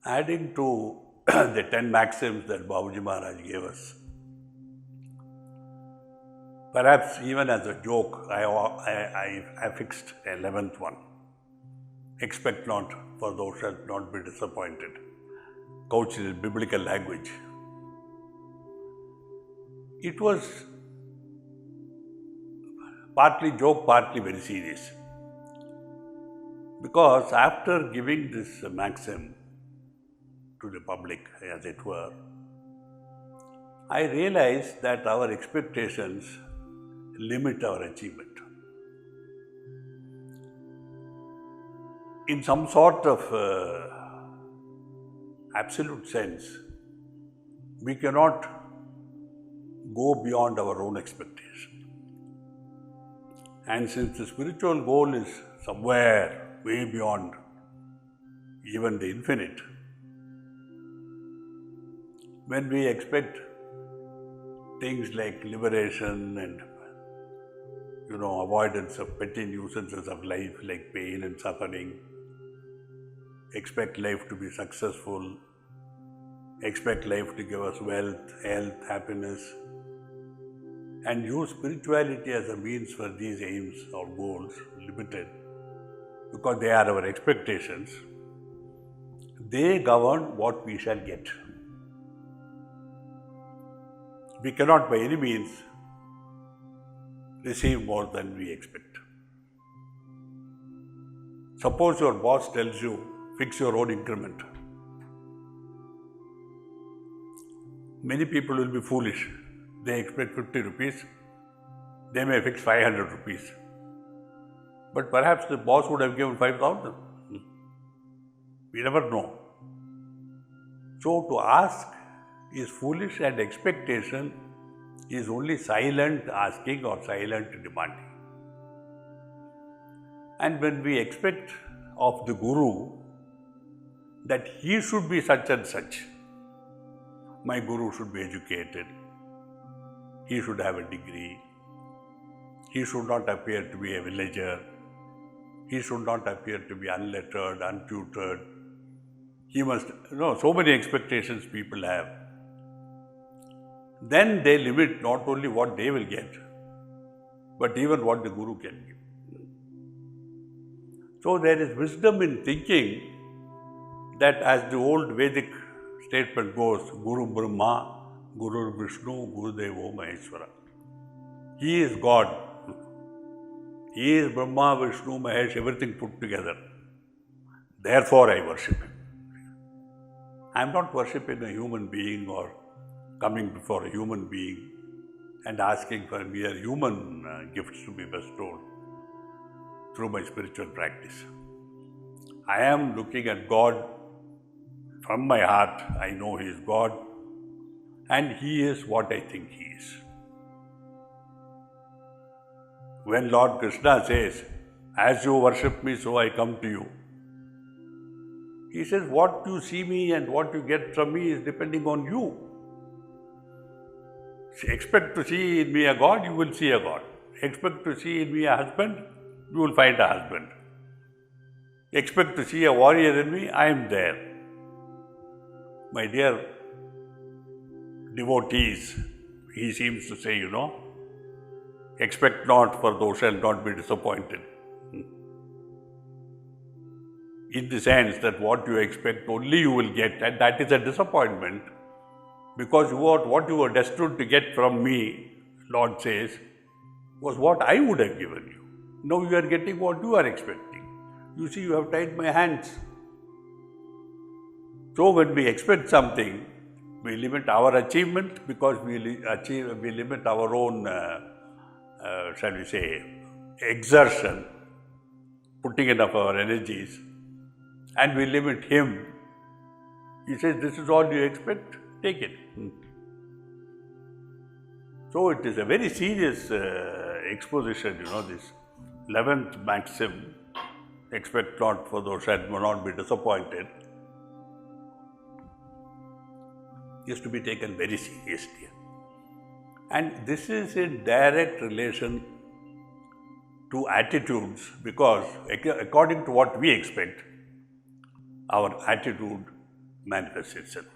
Adding to the 10 maxims that Babuji Maharaj gave us, perhaps even as a joke, I fixed 11th one. Expect not, for thou shalt not be disappointed. Couched in biblical language. It was partly joke, partly very serious. Because after giving this maxim to the public, as it were, I realized that our expectations limit our achievement. In some sort of absolute sense, we cannot go beyond our own expectation. And since the spiritual goal is somewhere way beyond even the infinite, when we expect things like liberation and avoidance of petty nuisances of life like pain and suffering, expect life to be successful, expect life to give us wealth, health, happiness, and use spirituality as a means for these aims or goals, limited, because they are our expectations, they govern what we shall get. We cannot by any means receive more than we expect. Suppose your boss tells you, fix your own increment. Many people will be foolish. They expect 50 rupees, they may fix 500 rupees. But perhaps the boss would have given 5,000. We never know. So to ask is foolish, and expectation is only silent asking or silent demanding. And when we expect of the Guru that he should be such and such, my Guru should be educated, he should have a degree, he should not appear to be a villager, he should not appear to be unlettered, untutored, he must, so many expectations people have. Then they limit not only what they will get, but even what the Guru can give. So there is wisdom in thinking that, as the old Vedic statement goes, Guru Brahma, Guru Vishnu, Guru Devo Maheshwara. He is God. He is Brahma, Vishnu, Mahesh, everything put together. Therefore I worship him. I am not worshipping a human being or coming before a human being and asking for mere human gifts to be bestowed through my spiritual practice. I am looking at God from my heart. I know He is God and He is what I think He is. When Lord Krishna says, as you worship me, so I come to you, He says, what you see me and what you get from me is depending on you. Expect to see in me a God, you will see a God. Expect to see in me a husband, you will find a husband. Expect to see a warrior in me, I am there. My dear devotees, he seems to say, expect not, for thou shalt not be disappointed. In the sense that what you expect, only you will get, and that is a disappointment, because what you were destined to get from me, Lord says, was what I would have given you. Now you are getting what you are expecting. You see, you have tied my hands. So when we expect something, we limit our achievement because we limit our own, shall we say, exertion, putting in of our energies, and we limit him. He says, this is all you expect, take it. So it is a very serious exposition, this 11th maxim, expect not, for thou shalt not be disappointed, is to be taken very seriously. And this is in direct relation to attitudes, because according to what we expect, our attitude manifests itself.